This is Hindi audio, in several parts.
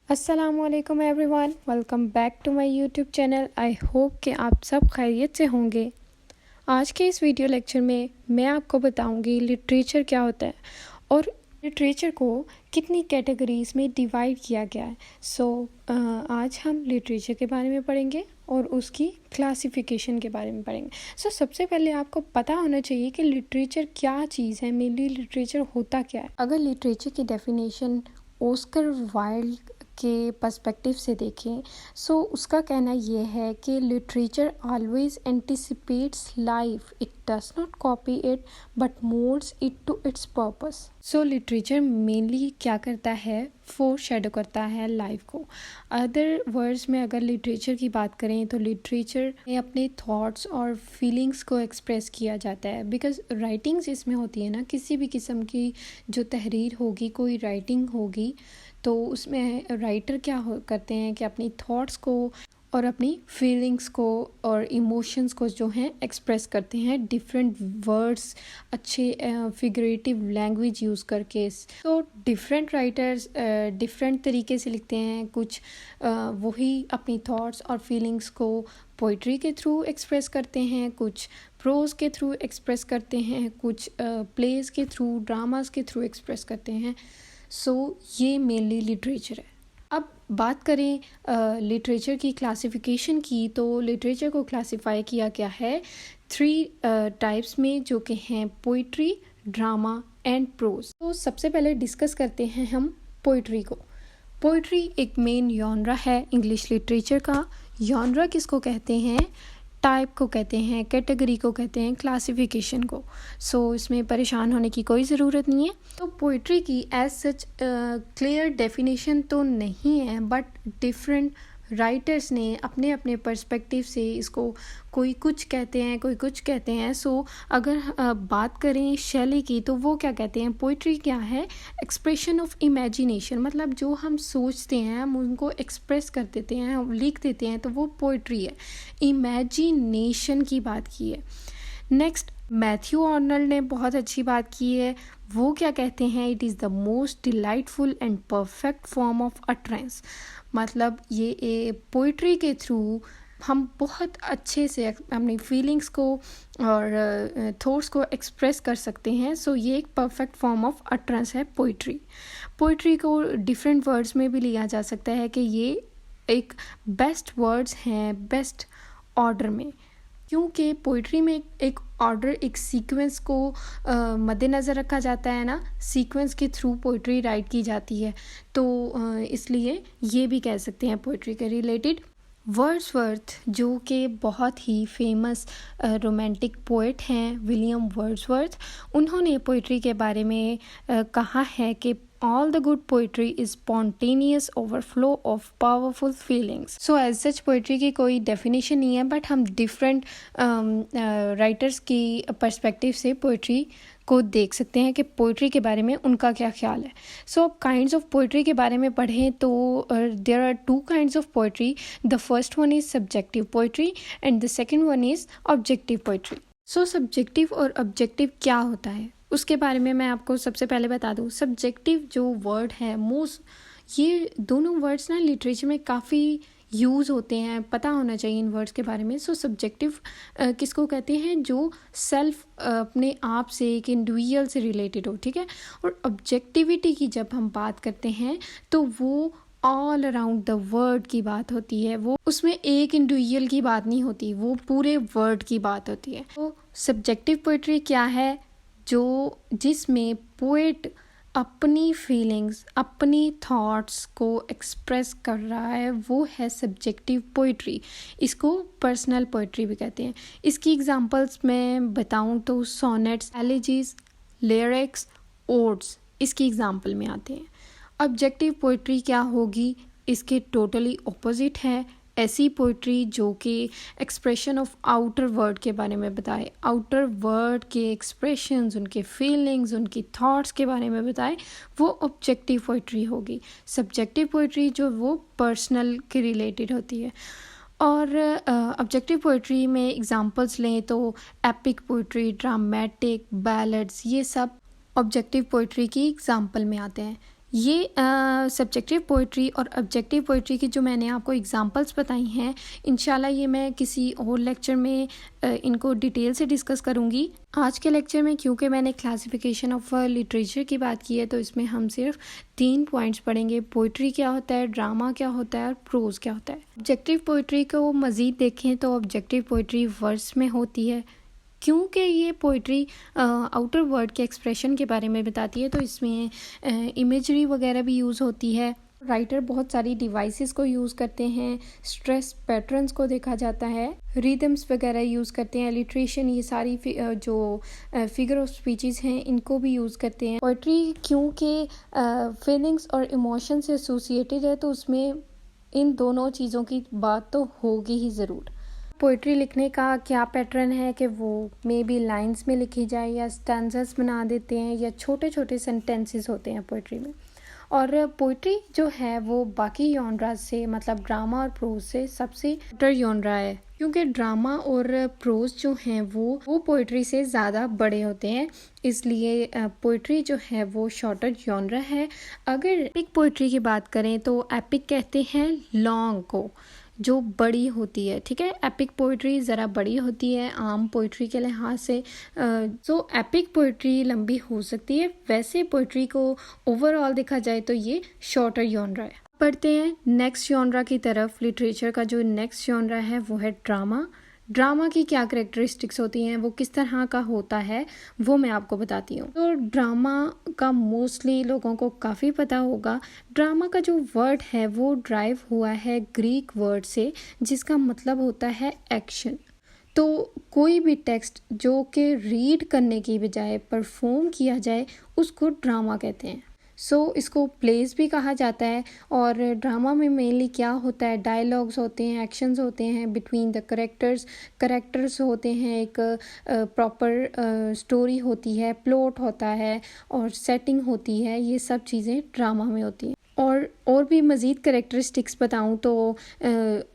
अस्सलामुअलैकुम everyone, welcome back to my YouTube channel. I hope कि आप सब खैरियत से होंगे। आज के इस वीडियो लेक्चर में मैं आपको बताऊंगी लिटरेचर क्या होता है और लिटरेचर को कितनी कैटेगरीज में डिवाइड किया गया है। आज हम लिटरेचर के बारे में पढ़ेंगे और उसकी क्लासिफिकेशन के बारे में पढ़ेंगे। सबसे पहले आपको पता होना चाहिए कि लिटरेचर क्या चीज़ है, मेनली लिटरेचर होता क्या है। अगर लिटरेचर की डेफिनेशन ऑस्कर वाइल्ड के पर्सपेक्टिव से देखें उसका कहना यह है कि literature always anticipates life, it does not copy it but moulds it to its purpose. Literature mainly क्या करता है, फोर शेडो करता है लाइफ को। अदर वर्ड्स में अगर लिटरेचर की बात करें तो लिटरेचर में अपने थॉट्स और फीलिंग्स को एक्सप्रेस किया जाता है, बिकॉज राइटिंग्स इसमें होती है ना, किसी भी किस्म की जो तहरीर होगी, कोई राइटिंग होगी तो उसमें राइटर क्या करते हैं कि अपनी थॉट्स को और अपनी फीलिंग्स को और इमोशंस को जो हैं एक्सप्रेस करते हैं डिफरेंट वर्ड्स, अच्छे फिगरेटिव लैंग्वेज यूज़ करके। डिफरेंट राइटर्स डिफरेंट तरीके से लिखते हैं। कुछ वही अपनी थॉट्स और फीलिंग्स को पोइट्री के थ्रू एक्सप्रेस करते हैं, कुछ प्रोज के थ्रू एक्सप्रेस करते हैं, कुछ प्लेज के थ्रू, ड्रामास के थ्रू एक्सप्रेस करते हैं। ये मेनली लिटरेचर है। अब बात करें लिटरेचर की क्लासिफिकेशन की, तो लिटरेचर को क्लासिफाई किया गया है 3 टाइप्स में, जो कि हैं पोइट्री, ड्रामा एंड प्रोज। सबसे पहले डिस्कस करते हैं हम पोइट्री को। पोइट्री एक मेन जॉनरा है इंग्लिश लिटरेचर का। जॉनरा किसको कहते हैं? टाइप को कहते हैं, कैटेगरी को कहते हैं, क्लासिफिकेशन को। इसमें परेशान होने की कोई ज़रूरत नहीं है। तो पोइट्री की एज सच क्लियर डेफिनेशन तो नहीं है, बट डिफरेंट राइटर्स ने अपने अपने पर्सपेक्टिव से इसको, कोई कुछ कहते हैं, कोई कुछ कहते हैं। अगर बात करें शैली की, तो वो क्या कहते हैं, पोइट्री क्या है? एक्सप्रेशन ऑफ इमेजिनेशन, मतलब जो हम सोचते हैं हम उनको एक्सप्रेस कर देते हैं, हम लिख देते हैं, तो वो पोइट्री है। इमेजिनेशन की बात की है। नेक्स्ट, मैथ्यू आर्नल्ड ने बहुत अच्छी बात की है। वो क्या कहते हैं? It is the most delightful and perfect form of utterance, मतलब ये पोइट्री के थ्रू हम बहुत अच्छे से अपनी फीलिंग्स को और थॉट्स को एक्सप्रेस कर सकते हैं। ये एक परफेक्ट फॉर्म ऑफ अटरेंस है पोइट्री। पोइट्री को डिफरेंट वर्ड्स में भी लिया जा सकता है कि ये एक बेस्ट वर्ड्स हैं बेस्ट ऑर्डर में, क्योंकि पोइट्री में एक ऑर्डर, एक सीक्वेंस को मद्देनज़र रखा जाता है ना, सीक्वेंस के थ्रू पोइट्री राइट की जाती है। इसलिए ये भी कह सकते हैं पोइट्री के रिलेटेड। वर्ड्सवर्थ, जो कि बहुत ही फेमस रोमांटिक पोएट हैं, विलियम वर्ड्सवर्थ, उन्होंने पोइट्री के बारे में कहा है कि all the good poetry is spontaneous overflow of powerful feelings। as such poetry की कोई डेफिनेशन नहीं है, बट हम डिफरेंट राइटर्स की पर्सपेक्टिव से पोइट्री को देख सकते हैं कि पोइट्री के बारे में उनका क्या ख्याल है। काइंड्स ऑफ पोइट्री के बारे में पढ़ें तो there are 2 kinds of poetry. The first one is subjective poetry and the second one is objective poetry. Subjective और ऑब्जेक्टिव क्या होता है उसके बारे में मैं आपको सबसे पहले बता दूं। सब्जेक्टिव जो वर्ड है, ये दोनों वर्ड्स ना लिटरेचर में काफ़ी यूज़ होते हैं, पता होना चाहिए इन वर्ड्स के बारे में। सब्जेक्टिव किसको कहते हैं? जो सेल्फ, अपने आप से, एक इंडिविजुअल से रिलेटेड हो, ठीक है। और ऑब्जेक्टिविटी की जब हम बात करते हैं तो वो ऑल अराउंड द वर्ड की बात होती है, वो उसमें एक इंडिविजुअल की बात नहीं होती, वो पूरे वर्ड की बात होती है। सब्जेक्टिव पोइट्री क्या है? जिसमें पोएट अपनी फीलिंग्स, अपनी थॉट्स को एक्सप्रेस कर रहा है, वो है सब्जेक्टिव पोइट्री। इसको पर्सनल पोइट्री भी कहते हैं। इसकी एग्जांपल्स मैं बताऊं तो सोनेट्स, एलिजीज, लिरिक्स, ओड्स इसकी एग्जांपल में आते हैं। ऑब्जेक्टिव पोइट्री क्या होगी? इसके टोटली ऑपोजिट है। ऐसी पोइट्री जो कि एक्सप्रेशन ऑफ आउटर वर्ड के बारे में बताए, आउटर वर्ड के एक्सप्रेशंस, उनके फीलिंग्स, उनकी थॉट्स के बारे में बताए, वो ऑब्जेक्टिव पोइट्री होगी। सब्जेक्टिव पोइट्री जो वो पर्सनल के रिलेटेड होती है। और ऑब्जेक्टिव पोइट्री में एग्जांपल्स लें तो एपिक पोइट्री, ड्रामेटिक, बैलेड्स, ये सब ऑब्जेक्टिव पोइट्री की एग्जांपल में आते हैं। ये सब्जेक्टिव पोइट्री और ऑब्जेक्टिव पोइट्री की जो मैंने आपको एग्जांपल्स बताई हैं, इंशाल्लाह ये मैं किसी और लेक्चर में इनको डिटेल से डिस्कस करूँगी। आज के लेक्चर में क्योंकि मैंने क्लासिफिकेशन ऑफ लिटरेचर की बात की है, तो इसमें हम सिर्फ 3 पॉइंट्स पढ़ेंगे। पोइट्री क्या होता है, ड्रामा क्या होता है और प्रोज क्या होता है। ऑब्जेक्टिव पोइट्री को मज़ीद देखें तो ऑब्जेक्टिव पोइट्री वर्ड्स में होती है, क्योंकि ये पोइट्री आउटर वर्ड के एक्सप्रेशन के बारे में बताती है, तो इसमें इमेजरी वगैरह भी यूज़ होती है। राइटर बहुत सारी डिवाइसेस को यूज़ करते हैं, स्ट्रेस पैटर्न्स को देखा जाता है, रिदम्स वगैरह यूज़ करते हैं, लिटरेशन, ये सारी जो फिगर ऑफ स्पीचेस हैं इनको भी यूज़ करते हैं। पोइट्री क्योंकि फीलिंग्स और इमोशन से एसोसिएटेड है, तो उसमें इन दोनों चीज़ों की बात तो होगी ही ज़रूर। पोइट्री लिखने का क्या पैटर्न है कि वो मे बी लाइन्स में लिखी जाए या स्टैंजर्स बना देते हैं या छोटे छोटे सेंटेंसेस होते हैं पोइट्री में। और पोइट्री जो है वो बाकी जॉनरास से, मतलब ड्रामा और प्रोज से सबसे बेटर जॉनरा है, क्योंकि ड्रामा और प्रोज जो हैं वो पोइट्री से ज़्यादा बड़े होते हैं, इसलिए पोइट्री जो है वो शॉर्टर जॉनरा है। अगर एपिक पोइट्री की बात करें तो एपिक कहते हैं लॉन्ग को, जो बड़ी होती है। ठीक है, एपिक पोइट्री ज़रा बड़ी होती है आम पोइट्री के लिहाज से। तो एपिक पोइट्री लंबी हो सकती है, वैसे पोइट्री को ओवरऑल देखा जाए तो ये शॉर्टर जॉनरा है। पढ़ते हैं नेक्स्ट जॉनरा की तरफ। लिटरेचर का जो नेक्स्ट जॉनरा है वो है ड्रामा। ड्रामा की क्या करेक्टरिस्टिक्स होती हैं, वो किस तरह का होता है, वो मैं आपको बताती हूँ। तो ड्रामा का मोस्टली लोगों को काफ़ी पता होगा। ड्रामा का जो वर्ड है वो ड्राइव हुआ है ग्रीक वर्ड से, जिसका मतलब होता है एक्शन। तो कोई भी टेक्स्ट जो कि रीड करने की बजाय परफॉर्म किया जाए उसको ड्रामा कहते हैं। इसको प्लेस भी कहा जाता है। और ड्रामा में मेनली क्या होता है, डायलॉग्स होते हैं, एक्शंस होते हैं बिटवीन द करेक्टर्स होते हैं, एक प्रॉपर स्टोरी होती है, प्लॉट होता है और सेटिंग होती है, ये सब चीज़ें ड्रामा में होती हैं। और भी मज़ीद करेक्टरिस्टिक्स बताऊं तो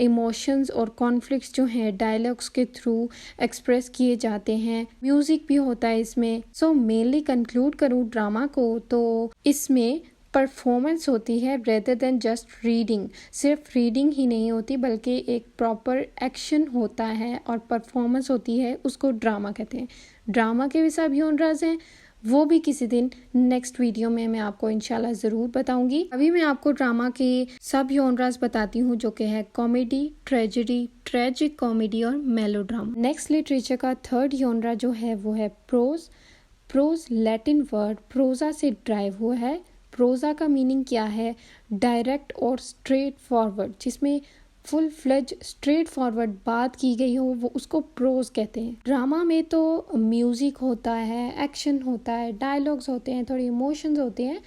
इमोशंस और कॉन्फ्लिक्ट्स जो हैं डायलॉग्स के थ्रू एक्सप्रेस किए जाते हैं। म्यूज़िक भी होता है इसमें। मेनली कंक्लूड करूं ड्रामा को तो इसमें परफॉर्मेंस होती है रेदर देन जस्ट रीडिंग। सिर्फ रीडिंग ही नहीं होती बल्कि एक प्रॉपर एक्शन होता है और परफॉर्मेंस होती है, उसको ड्रामा कहते हैं। ड्रामा के भी सब जॉनरास हैं, वो भी किसी दिन नेक्स्ट वीडियो में मैं आपको इंशाल्लाह ज़रूर बताऊंगी। अभी मैं आपको ड्रामा के सब जॉनरास बताती हूँ, जो कि है कॉमेडी, ट्रेजेडी, ट्रेजिक कॉमेडी और मेलोड्रामा। नेक्स्ट लिटरेचर का थर्ड जॉनरा जो है वो है प्रोज। प्रोज लैटिन वर्ड प्रोजा से ड्राइव हुआ है। प्रोजा का मीनिंग क्या है, डायरेक्ट और स्ट्रेट फॉरवर्ड, जिसमें फुल फ्लेज स्ट्रेट फॉरवर्ड बात की गई हो, वो उसको प्रोज कहते हैं। ड्रामा में तो म्यूजिक होता है, एक्शन होता है, डायलॉग्स होते हैं, थोड़े इमोशंस होते हैं।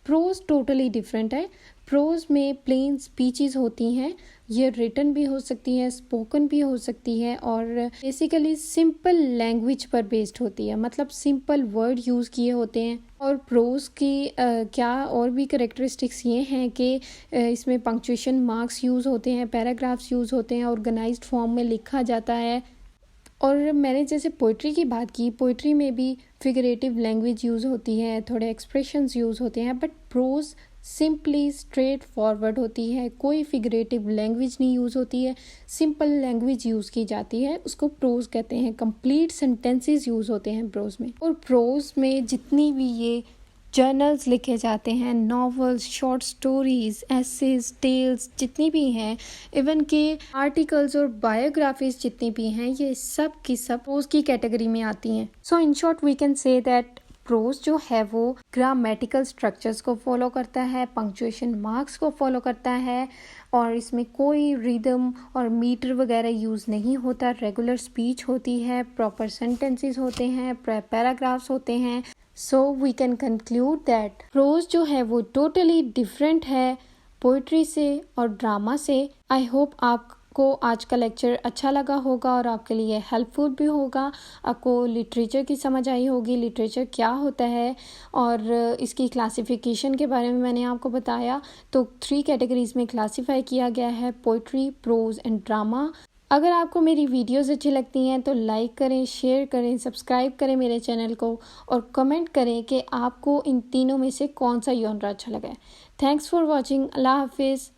प्रोज टोटली डिफरेंट है। प्रोज में प्लेन स्पीचेस होती हैं, ये रिटन भी हो सकती है, स्पोकन भी हो सकती है और बेसिकली सिंपल लैंग्वेज पर बेस्ड होती है, मतलब सिंपल वर्ड यूज़ किए होते हैं। और प्रोज की क्या और भी करेक्टरिस्टिक्स ये हैं कि इसमें पंक्चुएशन मार्क्स यूज़ होते हैं, पैराग्राफ्स यूज़ होते हैं, ऑर्गेनाइज्ड फॉर्म में लिखा जाता है। और मैंने जैसे पोइट्री की बात की, पोइट्री में भी फिगरेटिव लैंग्वेज यूज़ होती है, थोड़े एक्सप्रेशंस यूज़ होते हैं, but prose simply straight forward होती है, कोई फिगरेटिव लैंग्वेज नहीं यूज़ होती है, सिंपल लैंग्वेज यूज़ की जाती है, उसको प्रोज कहते हैं। कंप्लीट सेंटेंसेस यूज़ होते हैं प्रोज में। और प्रोज में जितनी भी ये जर्नल्स लिखे जाते हैं, novels, short stories, essays, tales जितनी भी हैं, इवन के आर्टिकल्स और बायोग्राफीज जितनी भी हैं, ये सब की सब प्रोज की कैटेगरी में आती हैं। So in short we can say that prose जो है वो ग्रामेटिकल स्ट्रक्चर्स को फॉलो करता है, पंक्चुएशन मार्क्स को फॉलो करता है और इसमें कोई रिदम और मीटर वगैरह यूज़ नहीं होता। रेगुलर स्पीच होती है, प्रॉपर सेंटेंसेस होते हैं, पैराग्राफ्स होते हैं। So we can conclude that prose जो है वो टोटली डिफरेंट है पोइट्री से और ड्रामा से। आई होप आपको आज का लेक्चर अच्छा लगा होगा और आपके लिए हेल्पफुल भी होगा। आपको लिटरेचर की समझ आई होगी, लिटरेचर क्या होता है और इसकी क्लासिफिकेशन के बारे में मैंने आपको बताया। तो 3 कैटेगरीज में क्लासीफाई किया गया है, पोइट्री, प्रोज एंड ड्रामा। अगर आपको मेरी वीडियोस अच्छी लगती हैं तो लाइक करें, शेयर करें, सब्सक्राइब करें मेरे चैनल को और कमेंट करें कि आपको इन तीनों में से कौन सा जॉनरा अच्छा लगा है। Thanks for watching. अल्लाह हाफिज़।